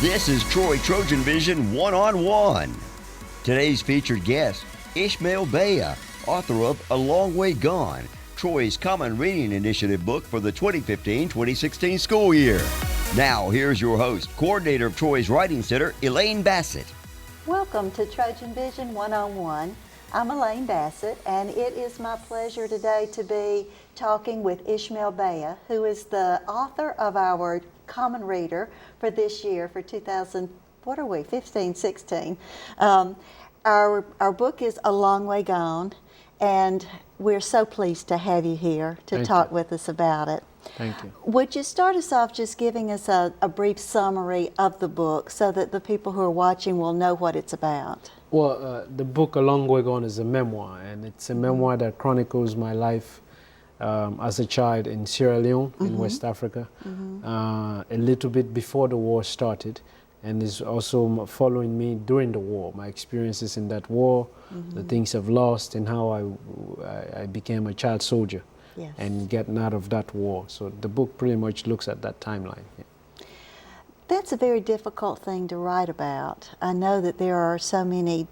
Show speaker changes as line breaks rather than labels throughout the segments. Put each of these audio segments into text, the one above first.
This is Troy TrojanVision One-on-One. Today's featured guest, Ishmael Beah, author of A Long Way Gone, Troy's Common Reading Initiative book for the 2015-2016 school year. Now, here's your host, coordinator of Troy's Writing Center, Elaine Bassett.
Welcome to Trojan One-on-One. I'm Elaine Bassett, and it is my pleasure today to be talking with Ishmael Beah, who is the author of our Common Reader for this year, for 2015-16. Our book is A Long Way Gone, and we're so pleased to have you here to talk with us about it.
Thank you.
Would you start us off just giving us a brief summary of the book so that the people who are watching will know what it's about?
Well, the book A Long Way Gone is a memoir, and it's a memoir that chronicles my life as a child in Sierra Leone, in West Africa, a little bit before the war started, and is also following me during the war, my experiences in that war, the things I've lost, and how I became a child soldier and getting out of that war. So the book pretty much looks at that timeline. Yeah.
That's a very difficult thing to write about. I know that there are so many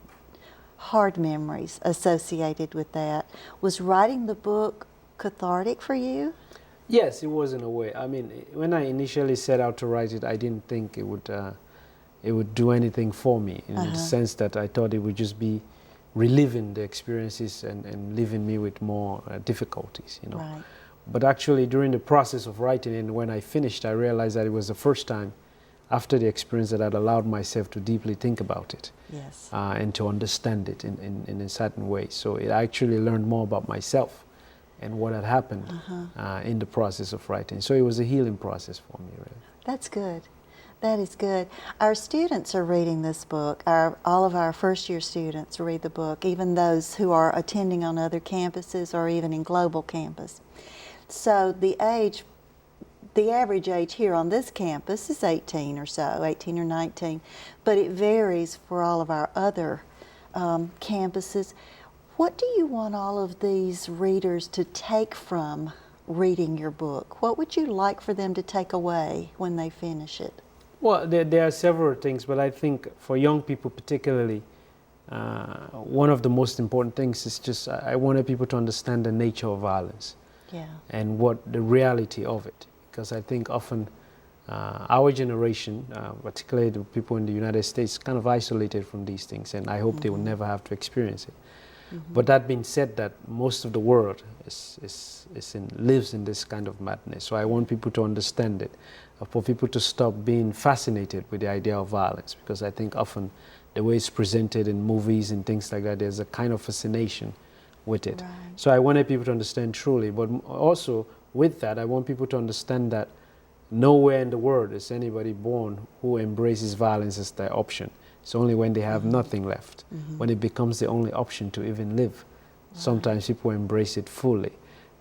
hard memories associated with that. Was writing the book cathartic for you?
Yes, it was in a way. I mean, when I initially set out to write it, I didn't think it would do anything for me, in the sense that I thought it would just be reliving the experiences and leaving me with more difficulties, you know.
Right.
But actually, during the process of writing and when I finished, I realized that it was the first time after the experience that I'd allowed myself to deeply think about it and to understand it in a certain way. So I actually learned more about myself and what had happened in the process of writing. So it was a healing process for me, really.
That's good. That is good. Our students are reading this book. All of our first-year students read the book, even those who are attending on other campuses or even in global campus. So the average age here on this campus is 18 or so, 18 or 19, but it varies for all of our other campuses. What do you want all of these readers to take from reading your book? What would you like for them to take away when they finish it?
Well, there are several things, but I think for young people particularly, one of the most important things is just I wanted people to understand the nature of violence and what the reality of it. Because I think often our generation, particularly the people in the United States, kind of isolated from these things, and I hope they will never have to experience it. But that being said, that most of the world lives in this kind of madness. So I want people to understand it, for people to stop being fascinated with the idea of violence, because I think often the way it's presented in movies and things like that, there's a kind of fascination with it. Right. So I wanted people to understand truly, but also with that, I want people to understand that nowhere in the world is anybody born who embraces violence as their option. It's only when they have nothing left, when it becomes the only option to even live. Right. Sometimes people embrace it fully.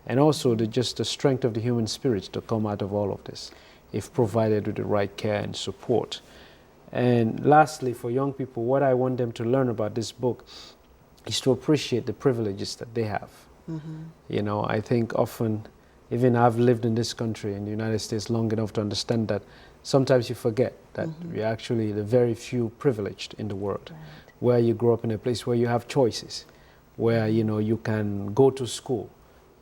And also just the strength of the human spirit to come out of all of this, if provided with the right care and support. And lastly, for young people, what I want them to learn about this book is to appreciate the privileges that they have. You know, I think often, even I've lived in this country, in the United States, long enough to understand that sometimes you forget that we're actually the very few privileged in the world, where you grow up in a place where you have choices, where, you know, you can go to school,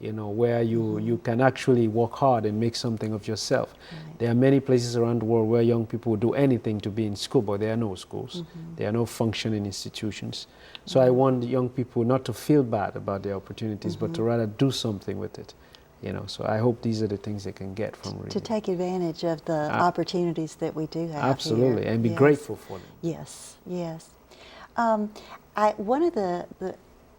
you know, where you can actually work hard and make something of yourself. There are many places around the world where young people do anything to be in school, but there are no schools. There are no functioning institutions. So I want young people not to feel bad about their opportunities, but to rather do something with it. You know, so I hope these are the things they can get from reading.
To take advantage of the opportunities that we do have
Absolutely,
here.
And be grateful for them.
Yes, yes. One of the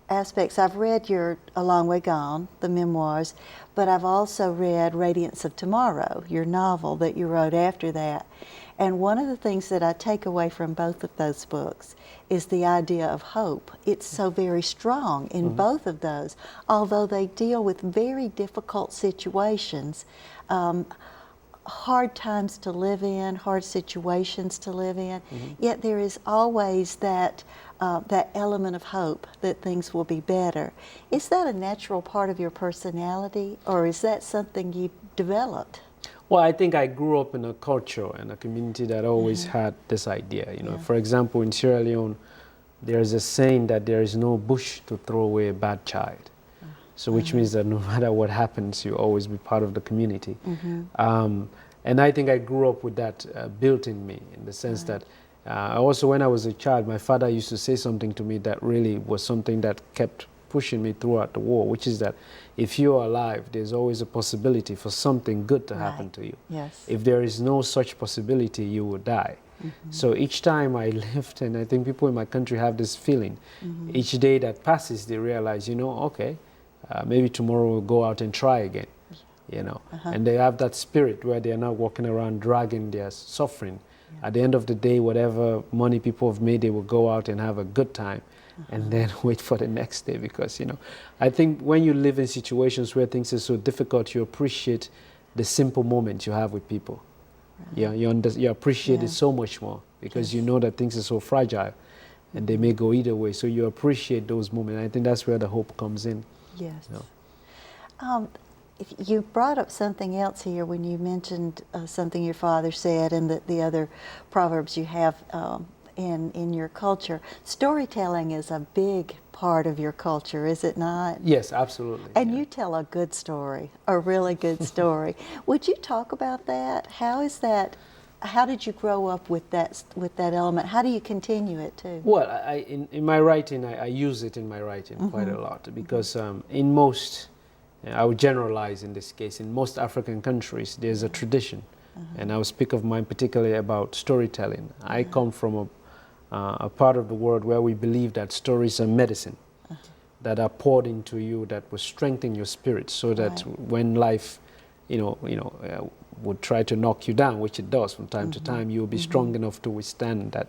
aspects, I've read your A Long Way Gone, the memoirs, but I've also read Radiance of Tomorrow, your novel that you wrote after that. And one of the things that I take away from both of those books is the idea of hope. It's so very strong in both of those, although they deal with very difficult situations, hard times to live in, hard situations to live in, yet there is always that element of hope that things will be better. Is that a natural part of your personality, or is that something you developed?
Well, I think I grew up in a culture and a community that always had this idea. You know, for example, in Sierra Leone, there is a saying that there is no bush to throw away a bad child. So which means that no matter what happens, you always be part of the community. And I think I grew up with that built in me, in the sense that also when I was a child, my father used to say something to me that really was something that kept pushing me throughout the war, which is that if you are alive, there's always a possibility for something good to happen to you.
Yes.
If there is no such possibility, you will die. So each time I lived, and I think people in my country have this feeling, each day that passes, they realize, you know, okay, maybe tomorrow we'll go out and try again, you know. And they have that spirit where they are not walking around dragging their suffering. At the end of the day, whatever money people have made, they will go out and have a good time and then wait for the next day. Because, you know, I think when you live in situations where things are so difficult, you appreciate the simple moments you have with people. Yeah, you appreciate it so much more because you know that things are so fragile and they may go either way. So you appreciate those moments. I think that's where the hope comes in.
Yes.
You know?
You brought up something else here when you mentioned something your father said and the other proverbs you have in your culture. Storytelling is a big part of your culture, is it not?
Yes, absolutely.
And you tell a good story, a really good story. Would you talk about that? How is that? How did you grow up with that element? How do you continue it too?
Well, in my writing, I use it in my writing quite a lot because in most, I would generalize in this case, in most African countries, there's a tradition. And I will speak of mine particularly about storytelling. I come from a part of the world where we believe that stories are medicine that are poured into you that will strengthen your spirit so that when life, would try to knock you down, which it does from time to time, you'll be strong enough to withstand that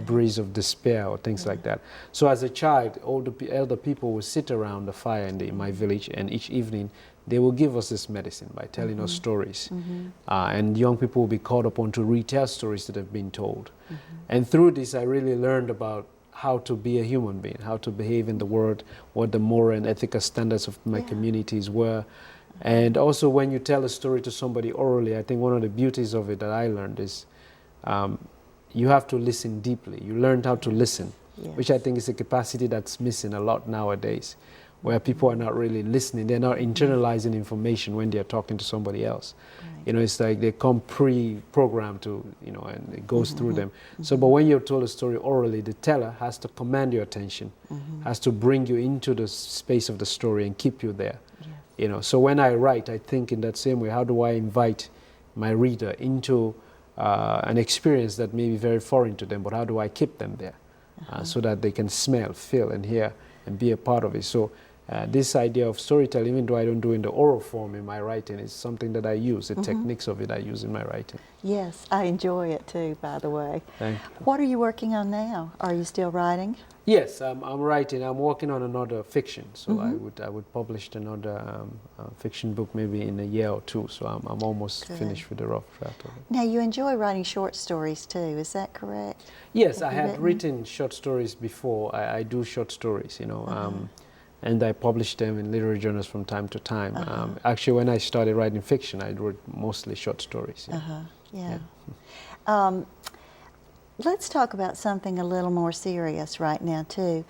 breeze of despair or things like that. So as a child, elder people would sit around the fire in my village, and each evening they will give us this medicine by telling us stories. And young people will be called upon to retell stories that have been told. And through this, I really learned about how to be a human being, how to behave in the world, what the moral and ethical standards of my communities were. And also when you tell a story to somebody orally, I think one of the beauties of it that I learned is you have to listen deeply. You learned how to listen, which I think is a capacity that's missing a lot nowadays, where people are not really listening. They're not internalizing information when they're talking to somebody else. You know, it's like they come pre-programmed to, and it goes through them. So, but when you're told a story orally, the teller has to command your attention, has to bring you into the space of the story and keep you there. So when I write, I think in that same way, how do I invite my reader into an experience that may be very foreign to them, but how do I keep them there so that they can smell, feel, and hear and be a part of it? So this idea of storytelling, even though I don't do it in the oral form in my writing, is something that I use. The techniques of it I use in my writing. Yes,
I enjoy it too, by the way.
Thank you.
What are you working on now? Are you still writing?
Yes, I'm writing. I'm working on another fiction, so I would publish another fiction book maybe in a year or two. So I'm almost finished with the rough draft of it.
Now you enjoy writing short stories too, is that correct?
Yes, I had written short stories before. I do short stories, and I publish them in literary journals from time to time. Actually, when I started writing fiction, I wrote mostly short stories.
Let's talk about something a little more serious right now too.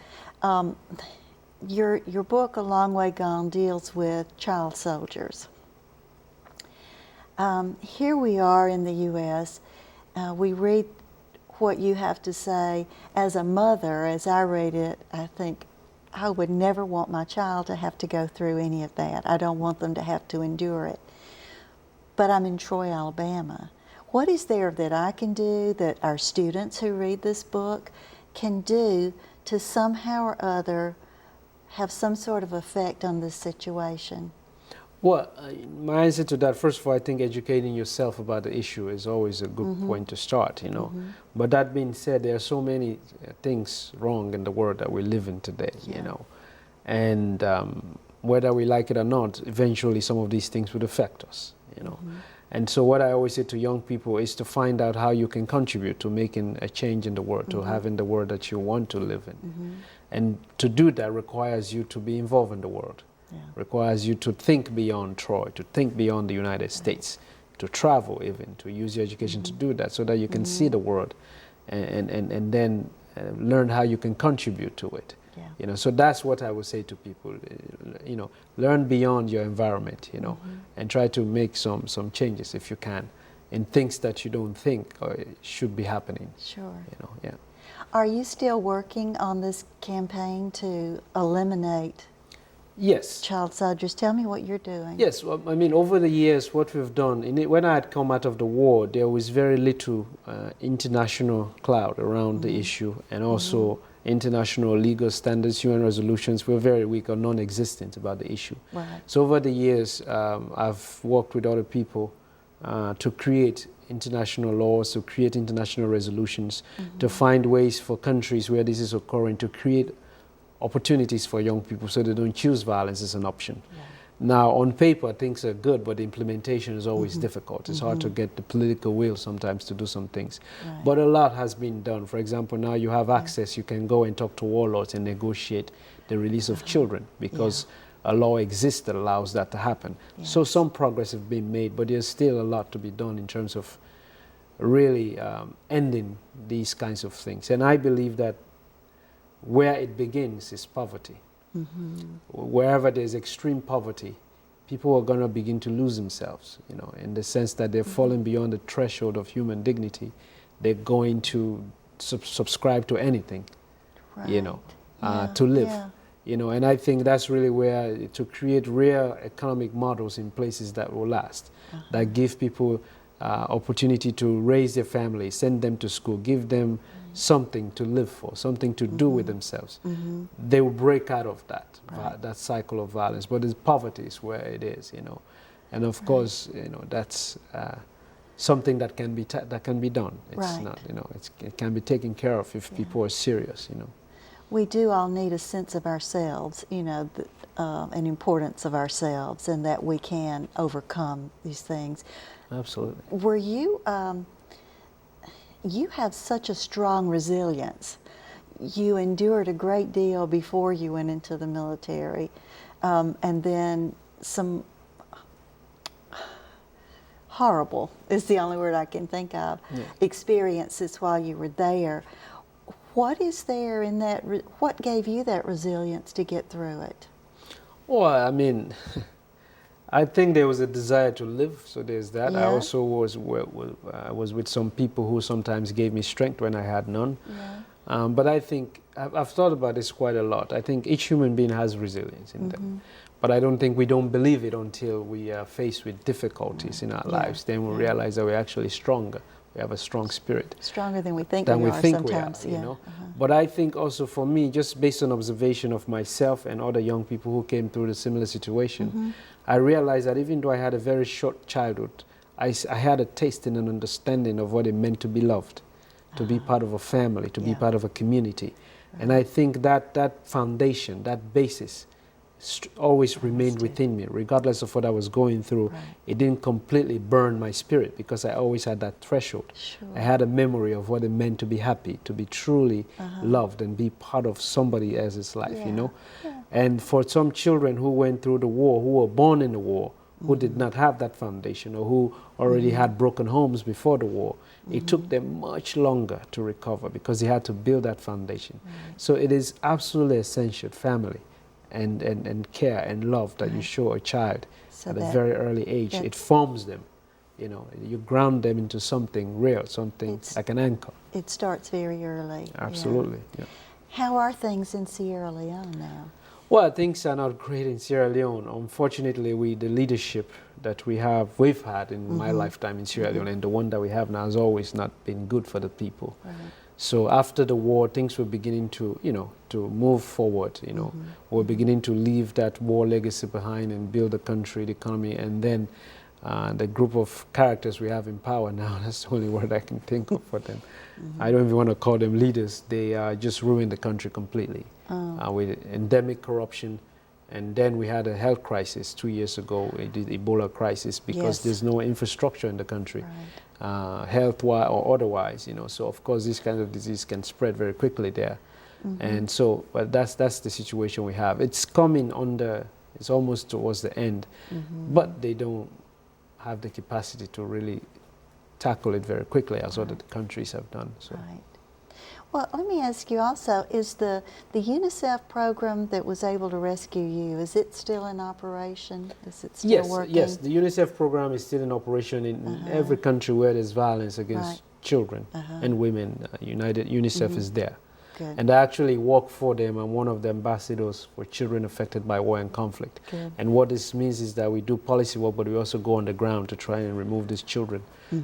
Your book, A Long Way Gone, deals with child soldiers. Here we are in the U.S. We read what you have to say. As a mother, as I read it, I think I would never want my child to have to go through any of that. I don't want them to have to endure it. But I'm in Troy, Alabama. What is there that I can do, that our students who read this book can do to somehow or other have some sort of effect on this situation?
Well, my answer to that, first of all, I think educating yourself about the issue is always a good point to start, But that being said, there are so many things wrong in the world that we live in today, And whether we like it or not, eventually some of these things would affect us, And so what I always say to young people is to find out how you can contribute to making a change in the world, to having the world that you want to live in. And to do that requires you to be involved in the world. requires you to think beyond Troy, to think beyond the United States, to travel even, to use your education to do that so that you can see the world and then learn how you can contribute to it.
Yeah.
You know, so that's what I would say to people, you know, learn beyond your environment, you know, and try to make some changes if you can in things that you don't think should be happening.
Sure.
You know, yeah.
Are you still working on this campaign to eliminate
Yes.
child soldiers? Tell me what you're doing.
Yes, well, I mean, over the years, what we've done, when I had come out of the war, there was very little international cloud around the issue, and also international legal standards, UN resolutions were very weak or non-existent about the issue.
Right.
So over the years, I've worked with other people to create international laws, to create international resolutions, to find ways for countries where this is occurring to create opportunities for young people so they don't choose violence as an option.
Yeah.
Now, on paper, things are good, but the implementation is always difficult. It's hard to get the political will sometimes to do some things.
Right.
But a lot has been done. For example, now you have access. You can go and talk to warlords and negotiate the release of children because a law exists that allows that to happen.
Yes.
So some progress has been made, but there's still a lot to be done in terms of really ending these kinds of things. And I believe that where it begins is poverty. Wherever there's extreme poverty, people are going to begin to lose themselves, you know, in the sense that they're falling beyond the threshold of human dignity. They're going to subscribe to anything, you know, to live.
Yeah.
You know, and I think that's really where to create real economic models in places that will last, that give people opportunity to raise their families, send them to school, give them something to live for, something to do with themselves. They will break out of that that cycle of violence. But the poverty is where it is, you know, and of course, you know, that's something that can be done. It's not, you know, it can be taken care of if people are serious, you know.
We do all need a sense of ourselves, you know, an importance of ourselves, and that we can overcome these things.
Absolutely.
Were you, you have such a strong resilience. You endured a great deal before you went into the military, and then some horrible is the only word I can think of, experiences while you were there. What is there in that, what gave you that resilience to get through it?
Well, I mean, I think there was a desire to live, so there's that. I also was with some people who sometimes gave me strength when I had none. But I think, I've thought about this quite a lot. I think each human being has resilience in them. But I don't think we don't believe it until we are faced with difficulties in our lives. Then we realize that we're actually stronger. We have a strong spirit.
Stronger than we think we are sometimes.
You know? But I think also for me, just based on observation of myself and other young people who came through the similar situation, I realized that even though I had a very short childhood, I had a taste and an understanding of what it meant to be loved, to be part of a family, to be part of a community. And I think that that foundation, that basis, always remained within me, regardless of what I was going through. It didn't completely burn my spirit because I always had that threshold. I had a memory of what it meant to be happy, to be truly loved and be part of somebody else's life, you know. And for some children who went through the war, who were born in the war, who did not have that foundation or who already had broken homes before the war, it took them much longer to recover because they had to build that foundation. So it is absolutely essential, family, and care and love that you show a child at a very early age. It forms them, you know, you ground them into something real, something like an anchor.
It starts very early.
Absolutely.
How are things in Sierra Leone now?
Well, things are not great in Sierra Leone. Unfortunately, the leadership that we've had in my lifetime in Sierra Leone, and the one that we have now has always not been good for the people. So after the war, things were beginning to, you know, to move forward, you know. We're beginning to leave that war legacy behind and build the country, the economy, and then the group of characters we have in power now, that's the only word I can think of for them. I don't even want to call them leaders. They just ruined the country completely with endemic corruption. And then we had a health crisis 2 years ago, the Ebola crisis, because there's no infrastructure in the country. Health-wise or otherwise, you know. So of course, this kind of disease can spread very quickly there, and so. But that's the situation we have. It's coming under It's almost towards the end, but they don't have the capacity to really tackle it very quickly as other countries have done. So.
Right. Well, let me ask you also, is the UNICEF program that was able to rescue you, is it still in operation? Is it still working?
Yes, the UNICEF program is still in operation in every country where there's violence against children and women. UNICEF is there.
Good.
And I actually work for them. I'm one of the ambassadors for children affected by war and conflict.
Good.
And what this means is that we do policy work, but we also go on the ground to try and remove these children,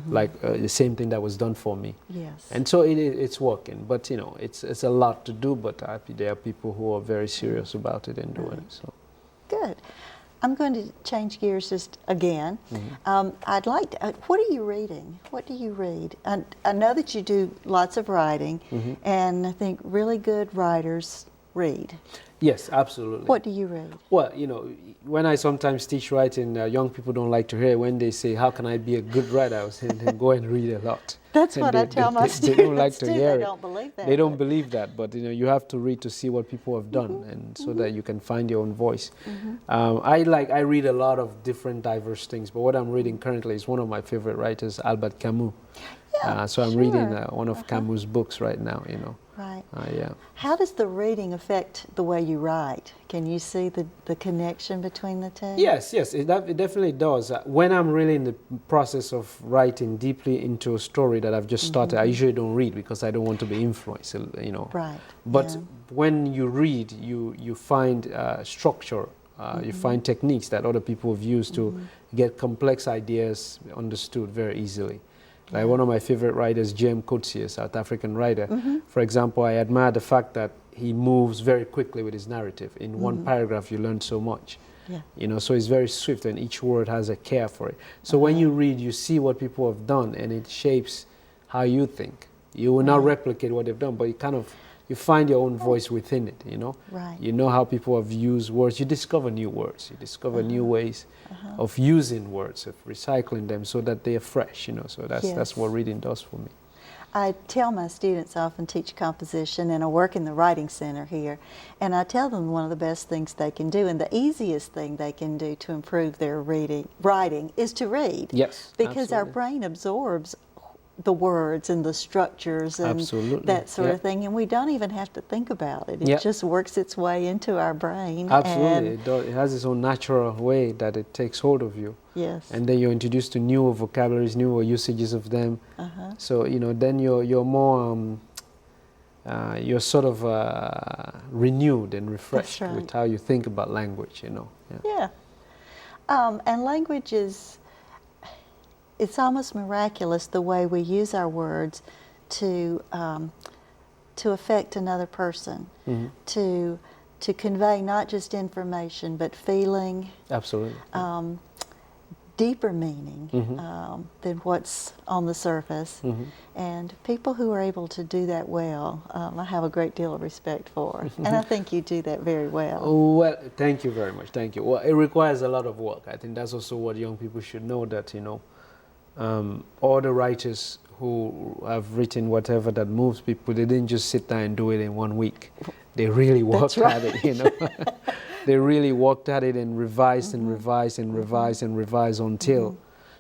like the same thing that was done for me.
Yes.
And so it's working, but you know, it's a lot to do, but there are people who are very serious about it and doing it. So.
Good. I'm going to change gears just again. I'd like to, what are you reading? What do you read? I know that you do lots of writing, and I think really good writers read.
Yes, absolutely.
What do you read?
Well, you know, when I sometimes teach writing, young people don't like to hear when they say, how can I be a good writer? I was saying, then go and read a lot.
That's
and
what I tell my students
they don't like to
too.
hear
They
it.
don't believe that.
They don't believe that, but you know, you have to read to see what people have done, and so that you can find your own voice. I read a lot of different diverse things, but what I'm reading currently is one of my favorite writers, Albert Camus.
Yeah,
so I'm reading one of Camus' books right now, you know.
Right.
Yeah.
How does the reading affect the way you write? Can you see the connection between the two?
Yes, it definitely does. When I'm really in the process of writing deeply into a story that I've just started, I usually don't read because I don't want to be influenced, you know.
Right.
But when you read, you find structure, you find techniques that other people have used to get complex ideas understood very easily. Like one of my favorite writers, J.M. Coetzee, a South African writer, for example, I admire the fact that he moves very quickly with his narrative. In one paragraph, you learn so much.
Yeah.
You know, so it's very swift, and each word has a care for it. So when you read, you see what people have done, and it shapes how you think. You will not replicate what they've done, but you find your own voice within it, you know.
Right.
You know how people have used words. You discover new words. You discover new ways of using words, of recycling them so that they are fresh, you know. So that's what reading does for me.
I tell my students, I often teach composition, and I work in the writing center here, and I tell them one of the best things they can do, and the easiest thing they can do to improve their writing is to read.
Yes,
because our
absolutely.
brain absorbs the words and the structures and that sort of thing, and we don't even have to think about it. It just works its way into our brain.
Absolutely, it has its own natural way that it takes hold of you.
Yes.
And then you're introduced to newer vocabularies, newer usages of them. So you know, then you're more you're sort of renewed and refreshed with how you think about language. You know.
Yeah. And language is. It's almost miraculous the way we use our words to affect another person, to convey not just information but feeling,
absolutely,
deeper meaning than what's on the surface. And people who are able to do that well, I have a great deal of respect for, and I think you do that very well.
Well, thank you very much. Thank you. Well, it requires a lot of work. I think that's also what young people should know, that you know. All the writers who have written whatever that moves people, they didn't just sit down and do it in 1 week. They really worked at it, you know. They really worked at it and revised and revised and revised and revised until,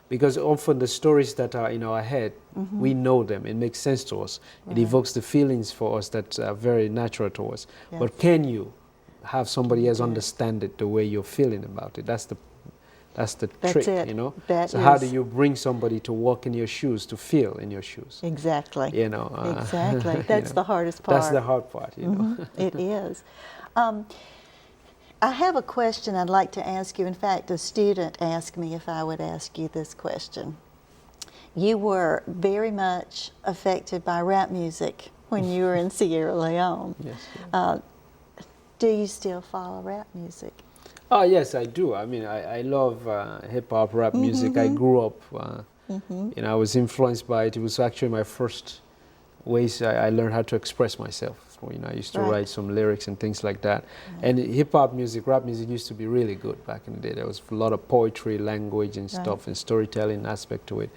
because often the stories that are in our head, we know them. It makes sense to us. It evokes the feelings for us that are very natural to us. But can you have somebody else understand it the way you're feeling about it? That's the trick, you know. So how do you bring somebody to walk in your shoes, to feel in your shoes?
Exactly.
You know.
Exactly. That's the hardest part.
That's the hard part, you know.
It is. I have a question I'd like to ask you. In fact, a student asked me if I would ask you this question. You were very much affected by rap music when you were in Sierra Leone.
Yes.
Do you still follow rap music?
Oh, yes, I do. I mean, I love hip-hop, rap music. I grew up, you know, I was influenced by it. It was actually my first ways I learned how to express myself before. You know, I used to write some lyrics and things like that. And hip hop music, rap music used to be really good back in the day. There was a lot of poetry, language and stuff, and storytelling aspect to it.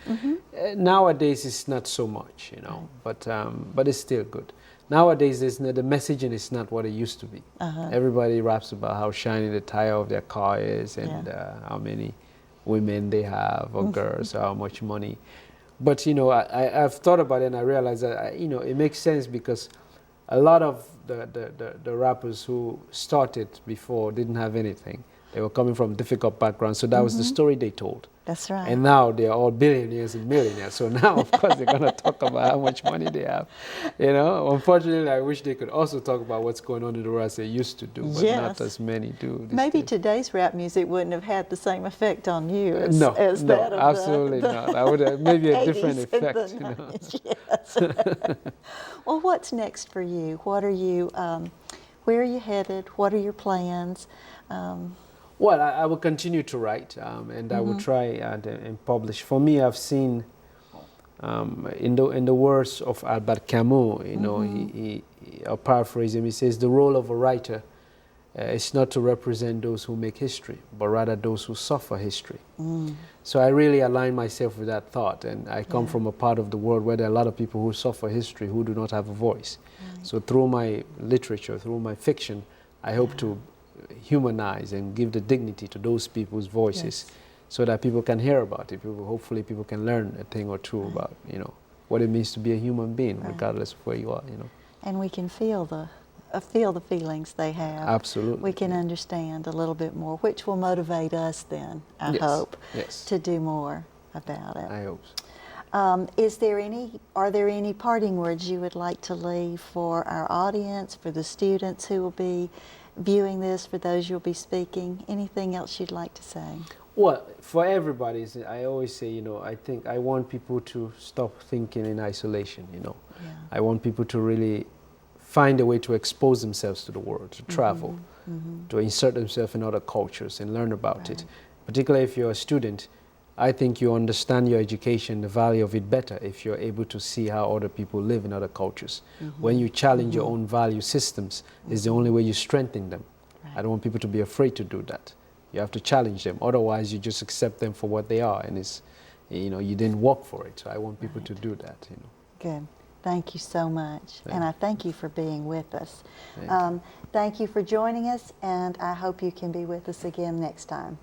Nowadays, it's not so much, you know, but it's still good. Nowadays, the messaging is not what it used to be. Everybody raps about how shiny the tire of their car is and how many women they have or girls, or how much money. But, you know, I've thought about it and I realized that, you know, it makes sense because a lot of the rappers who started before didn't have anything. They were coming from difficult backgrounds, so that was the story they told.
That's right.
And now they're all billionaires and millionaires. So now, of course, they're going to talk about how much money they have. You know, unfortunately, I wish they could also talk about what's going on in the world as they used to do, but not as many do.
Maybe today's rap music wouldn't have had the same effect on you as,
no,
as
no,
that of
absolutely
the
not. I would have maybe a
80s
different
and
effect.
the
You know?
90s, yes. Well, what's next for you? What are you? Where are you headed? What are your plans?
Well, I will continue to write, and I will try and publish. For me, I've seen in the words of Albert Camus, you know, I'll paraphrase him. He says, "The role of a writer is not to represent those who make history, but rather those who suffer history." So I really align myself with that thought, and I come from a part of the world where there are a lot of people who suffer history who do not have a voice. So through my literature, through my fiction, I hope to humanize and give the dignity to those people's voices, so that people can hear about it. Hopefully people can learn a thing or two about, you know, what it means to be a human being, regardless of where you are, you know.
And we can feel the feelings they have.
Absolutely.
We can understand a little bit more, which will motivate us then, I hope, to do more about it.
I hope so.
Are there any parting words you would like to leave for our audience, for the students who will be viewing this, for those you'll be speaking? Anything else you'd like to say?
Well, for everybody, I always say, you know, I want people to stop thinking in isolation, you know. I want people to really find a way to expose themselves to the world, to travel, to insert themselves in other cultures and learn about it. Particularly if you're a student, I think you understand your education, the value of it better if you're able to see how other people live in other cultures. When you challenge your own value systems, is the only way you strengthen them. I don't want people to be afraid to do that. You have to challenge them. Otherwise, you just accept them for what they are, and it's, you know, you didn't work for it. So I want people to do that. You know.
Good. Thank you so much, and I thank you for being with us. Thank you for joining us, and I hope you can be with us again next time.